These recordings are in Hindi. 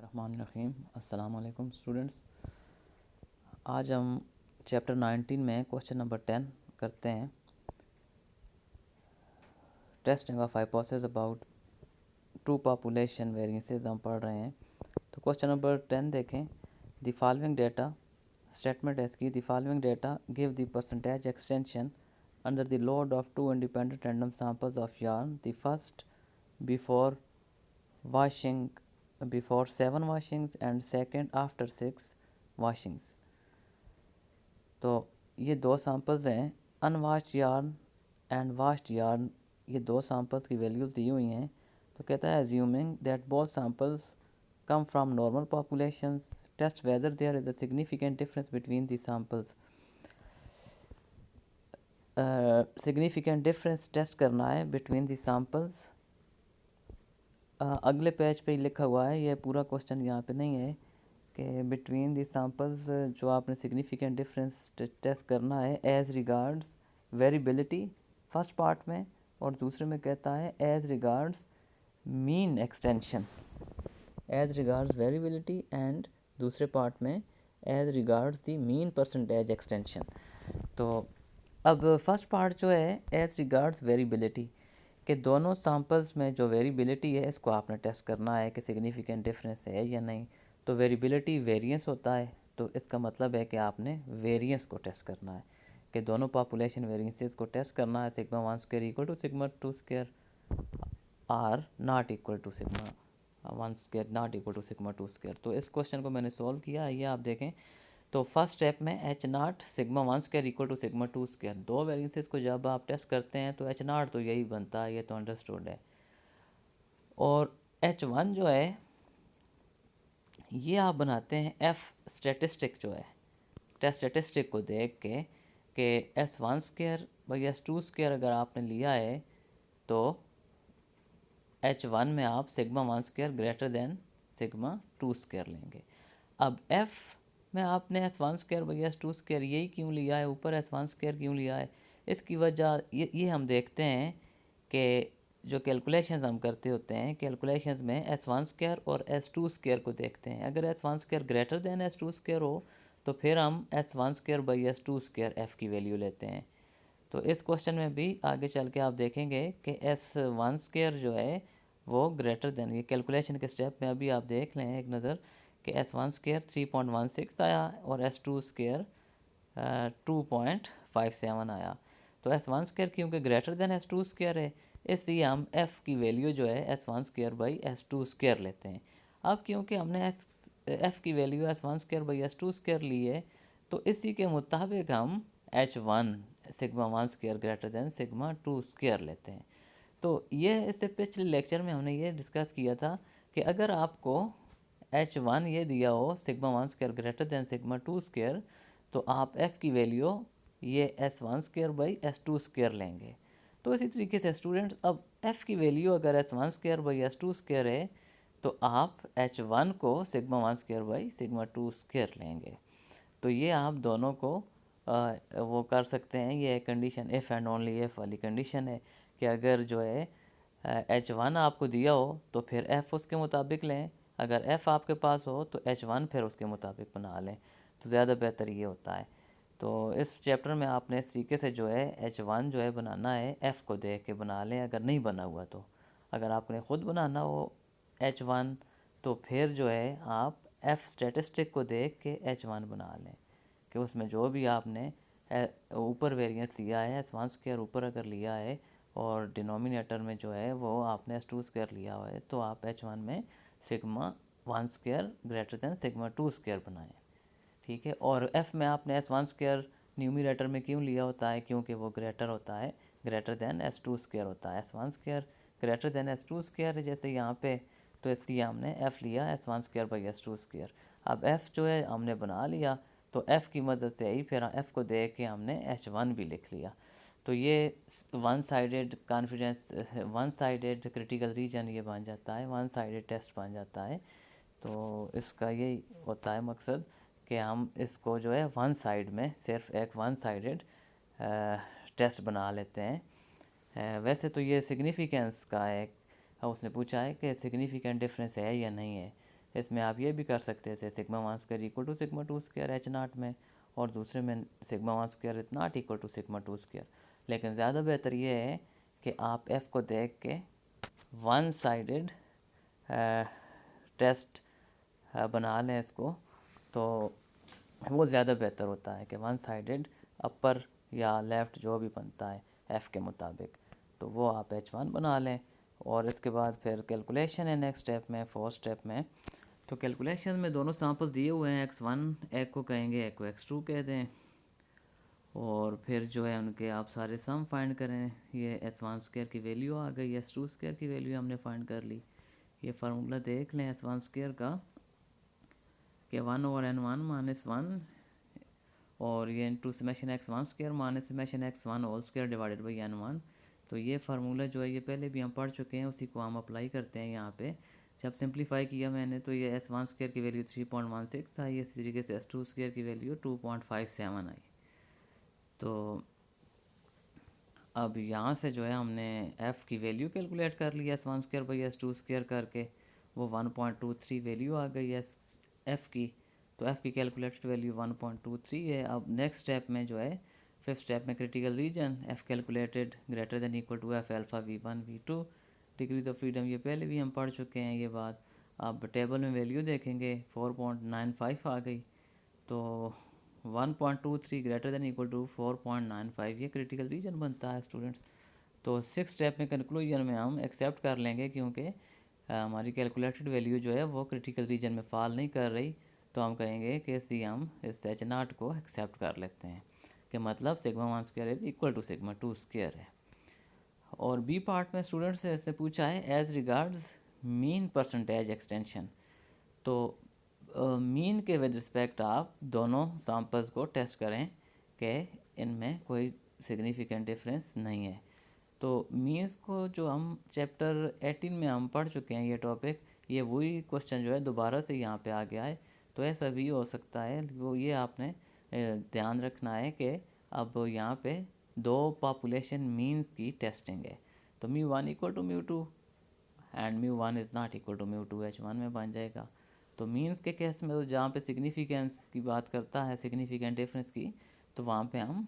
रहमानिर्रहीम। अस्सलाम वालेकुम स्टूडेंट्स। आज हम चैप्टर 19 में क्वेश्चन नंबर 10 करते हैं। Testing of hypothesis about two population variances हम पढ़ रहे हैं। तो क्वेश्चन नंबर 10 देखें। द फॉलोइंग डेटा स्टेटमेंट है इसकी, the following data give the percentage extension under the load of two independent random samples of yarn, the first before washing before 7 washings and second after 6 washings। तो ये दो सैम्पल्स हैं, अनवाश्ड यार्न एंड वाश्ड यार्न। ये दो सैम्पल्स की वैल्यूज़ दी हुई हैं। तो कहता है assuming that both samples come from normal populations, test whether there is a significant difference between the samples. Significant difference test करना है बिटवीन दी सैम्पल्स। अगले पेज पे लिखा हुआ है, ये पूरा क्वेश्चन यहाँ पे नहीं है कि बिटवीन दी सैम्पल्स जो आपने सिग्निफिकेंट डिफरेंस टेस्ट करना है as regards variability first part में, और दूसरे में कहता है as regards mean extension, as regards variability and दूसरे पार्ट में as regards the mean percentage extension. तो अब फर्स्ट पार्ट जो है एज रिगार्ड्स वेरिएबिलिटी कि दोनों सैम्पल्स में जो वेरिएबिलिटी है इसको आपने टेस्ट करना है कि सिग्निफिकेंट डिफरेंस है या नहीं। तो वेरिएबिलिटी वेरिएंस होता है, तो इसका मतलब है कि आपने वेरिएंस को टेस्ट करना है कि दोनों पॉपुलेशन वेरिएंसेस को टेस्ट करना है। Sigma 1 square equal to sigma 2 square or not equal to sigma 1 square not equal to sigma 2 square. तो इस क्वेश्चन को मैंने सॉल्व किया, ये आप देखें। तो फर्स्ट स्टेप में H naught sigma 1 square equal to sigma 2 square, दो वेरिएंसेस को जब आप टेस्ट करते हैं तो एच नाट तो यही बनता है, ये तो अंडरस्टूड है। और एच वन जो है ये आप बनाते हैं एफ स्टेटिस्टिक जो है, टेस्ट स्टेटिस्टिक को देख के कि S one square by S two square अगर आपने लिया है तो एच वन में आप sigma 1 square greater than sigma 2 square लेंगे। अब एफ़ में आपने S one square by S two square यही क्यों लिया है, ऊपर एस वन स्क्वायर क्यों लिया है, इसकी वजह ये हम देखते हैं कि जो कैलकुलेशंस हम करते होते हैं, कैलकुलेशंस में एस वन स्क्वायर और एस टू स्क्वायर को देखते हैं। अगर S one square greater than S two square हो तो फिर हम S one square by S two square F की वैल्यू लेते हैं। तो इस क्वेश्चन में भी आगे चल के आप देखेंगे कि एस वन स्क्वायर जो है वो ग्रेटर देन, ये कैलकुलेशन के स्टेप में अभी आप देख लें एक नज़र कि एस वन स्क्वायर 3.16 आया और एस टू स्क्वायर 2.57 आया। तो एस वन स्क्वायर क्योंकि greater than S two square है, इसलिए हम एफ़ की वैल्यू जो है S one square by S two square लेते हैं। अब क्योंकि हमने एफ़ की value S one square by S two square ली है, तो इसी के मुताबिक हम H one sigma 1 square greater than sigma 2 square लेते हैं। तो ये इससे पिछले लेक्चर में हमने ये डिस्कस किया था कि अगर आपको एच वन ये दिया हो sigma 1 square greater than sigma 2 square, तो आप एफ़ की वैल्यू ये S one square by S two square लेंगे। तो इसी तरीके से स्टूडेंट्स, अब एफ़ की वैल्यू अगर S one square by S two square है तो आप एच वन को sigma 1 square by sigma 2 square लेंगे। तो ये आप दोनों को वो कर सकते हैं। ये condition if and only if वाली कंडीशन है कि अगर जो है एच वन आपको दिया हो तो फिर एफ़ उसके मुताबिक लें, अगर एफ़ आपके पास हो तो एच वन फिर उसके मुताबिक बना लें, तो ज़्यादा बेहतर ये होता है। तो इस चैप्टर में आपने इस तरीके से जो है एच वन जो है बनाना है, एफ़ को देख के बना लें अगर नहीं बना हुआ तो। अगर आपने ख़ुद बनाना हो एच वन तो फिर जो है आप एफ़ स्टेटिस्टिक को देख के एच वन बना लें कि उसमें जो भी आपने ऊपर वेरिएंस लिया है एस वन स्क्वायर ऊपर अगर लिया है और डिनोमिनेटर में जो है वो आपने एस टू स्क्वायर लिया हुआ है, तो आप एच वन में sigma 1 square greater than sigma 2 square बनाएं। ठीक है। और एफ़ में आपने एस वन स्क्वायर न्यूमिनेटर में क्यों लिया होता है, क्योंकि वो ग्रेटर होता है, greater than S two square होता है। S one square greater than S two square है जैसे यहाँ पे, तो इसलिए हमने एफ़ लिया S one square by S two square. अब एफ़ जो है हमने बना लिया, तो एफ़ की मदद से ही फिर एफ़ को देख के हमने एच वन भी लिख लिया। तो ये one sided confidence, one sided critical reason ये बन जाता है, वन साइडेड टेस्ट बन जाता है। तो इसका यही होता है मकसद कि हम इसको जो है वन साइड में सिर्फ एक वन साइडेड टेस्ट बना लेते हैं। वैसे तो ये सिग्निफिकेंस का एक उसने पूछा है कि सिग्निफिकेंट डिफरेंस है या नहीं है। इसमें आप ये भी कर सकते थे sigma one square equal to sigma two square H naught में, और दूसरे में sigma one square is not equal to sigma two square. लेकिन ज़्यादा बेहतर ये है कि आप एफ़ को देख के वन साइडेड टेस्ट बना लें इसको, तो वो ज़्यादा बेहतर होता है कि वन साइडेड अपर या लेफ़्ट जो भी बनता है एफ़ के मुताबिक, तो वो आप H1 बना लें। और इसके बाद फिर कैलकुलेशन है नेक्स्ट स्टेप में, फोर्थ स्टेप में। तो कैलकुलेशन में दोनों सैंपल दिए हुए हैं, x1 एक को कहेंगे, एक को x2 कह दें, और फिर जो है उनके आप सारे सम फाइंड करें। ये S1 स्क्वायर की वैल्यू आ गई, S2 स्क्वायर की वैल्यू हमने फाइंड कर ली। ये फार्मूला देख लें S1 स्क्वायर का कि 1/n1 - 1, और ये into summation x1 square minus summation x1 whole square divided by n1। तो ये फार्मूला जो है ये पहले भी हम पढ़ चुके हैं, उसी को हम अप्लाई करते हैं यहाँ पे। जब सिंप्लीफाई किया मैंने तो ये S1 स्क्वायर की वैल्यू 3.16 आई, इसी तरीके से S2 स्क्वायर की वैल्यू 2.57 आई। तो अब यहाँ से जो है हमने f की वैल्यू कैलकुलेट कर ली S1 square by S2 square करके, वो 1.23 वैल्यू आ गई f की। तो f की कैलकुलेटेड वैल्यू 1.23 है। अब नेक्स्ट स्टेप में जो है, फिफ्थ स्टेप में critical region f calculated greater than equal to f alpha v1 v2 degrees of freedom, ये पहले भी हम पढ़ चुके हैं ये बात। अब टेबल में वैल्यू देखेंगे 4.95 आ गई, तो 1.23 ग्रेटर देन इक्वल टू 4.95 ये क्रिटिकल रीजन बनता है स्टूडेंट्स। तो सिक्स स्टेप में कंक्लूजन में हम एक्सेप्ट कर लेंगे, क्योंकि हमारी कैलकुलेटेड वैल्यू जो है वो क्रिटिकल रीजन में फॉल नहीं कर रही, तो हम कहेंगे कि सी हम इस एच नाट को एक्सेप्ट कर लेते हैं, कि मतलब sigma one square is equal to sigma two square है। और बी पार्ट में स्टूडेंट्स से ऐसे पूछा है as regards mean percentage extension. तो मीन के विद रिस्पेक्ट आप दोनों सैम्पल्स को टेस्ट करें कि इनमें कोई सिग्निफिकेंट डिफरेंस नहीं है। तो मीन्स को जो हम चैप्टर 18 में हम पढ़ चुके हैं ये टॉपिक, ये वही क्वेश्चन जो है दोबारा से यहाँ पे आ गया है। तो ऐसा भी हो सकता है, वो ये आपने ध्यान रखना है कि अब यहाँ पे दो पॉपुलेशन मीन्स की टेस्टिंग है। तो μ1 equal to μ2 and μ1 is not equal to μ2 H1 में बन जाएगा। तो मीन्स के केस में तो जहाँ पे सिग्निफिकेंस की बात करता है, सिग्निफिकेंट डिफरेंस की, तो वहाँ पे हम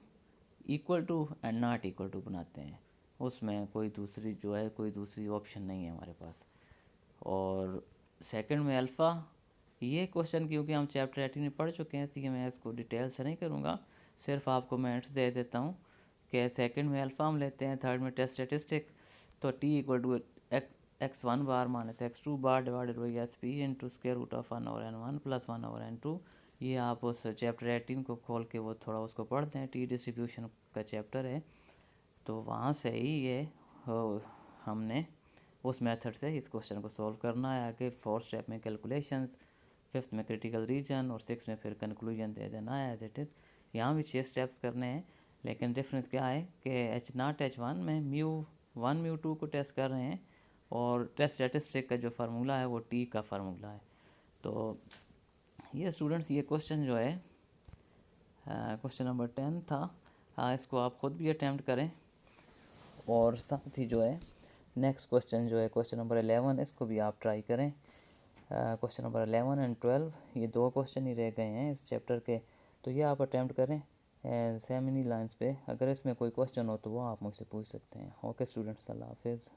equal to and not equal to बनाते हैं, उसमें कोई दूसरी जो है कोई दूसरी ऑप्शन नहीं है हमारे पास। और सेकंड में अल्फ़ा, ये क्वेश्चन क्योंकि हम चैप्टर 18 में पढ़ चुके हैं, इसलिए मैं इसको डिटेल से नहीं करूँगा, सिर्फ आपको मैं हिंट्स दे देता हूँ कि सेकंड में अल्फ़ा हम लेते हैं, थर्ड में टेस्ट स्टेटिस्टिक। तो T equal to x1 bar minus x2 bar divided by S P into square root of 1/n1 plus 1/n2। ये आप उस चैप्टर 18 को खोल के वो थोड़ा उसको पढ़ते हैं, टी डिस्ट्रीब्यूशन का चैप्टर है, तो वहाँ से ही ये हमने उस मेथड से इस क्वेश्चन को सॉल्व करना है। आगे फोर्थ स्टेप में कैलकुलेशंस, फिफ्थ में क्रिटिकल रीजन, और सिक्स में फिर कंक्लूजन दे देना है एज इट इज़। यहाँ भी 6 स्टेप्स करने हैं, लेकिन डिफरेंस क्या है कि H0 H1 में μ1 μ2 को टेस्ट कर रहे हैं, और टेस्ट स्टैटिस्टिक का जो फार्मूला है वो टी का फार्मूला है। तो ये स्टूडेंट्स ये क्वेश्चन जो है क्वेश्चन नंबर 10 था। इसको आप ख़ुद भी अटैम्प्ट करें, और साथ ही जो है नेक्स्ट क्वेश्चन जो है क्वेश्चन नंबर 11, इसको भी आप ट्राई करें। क्वेश्चन नंबर 11 एंड 12 ये दो क्वेश्चन ही रह गए हैं इस चैप्टर के, तो ये आप अटैम्प्ट करें सेम इन्हीं लाइन्स पे। अगर इसमें कोई क्वेश्चन हो तो वो आप मुझसे पूछ सकते हैं। ओके स्टूडेंट्स, अल्लाह हाफिज़।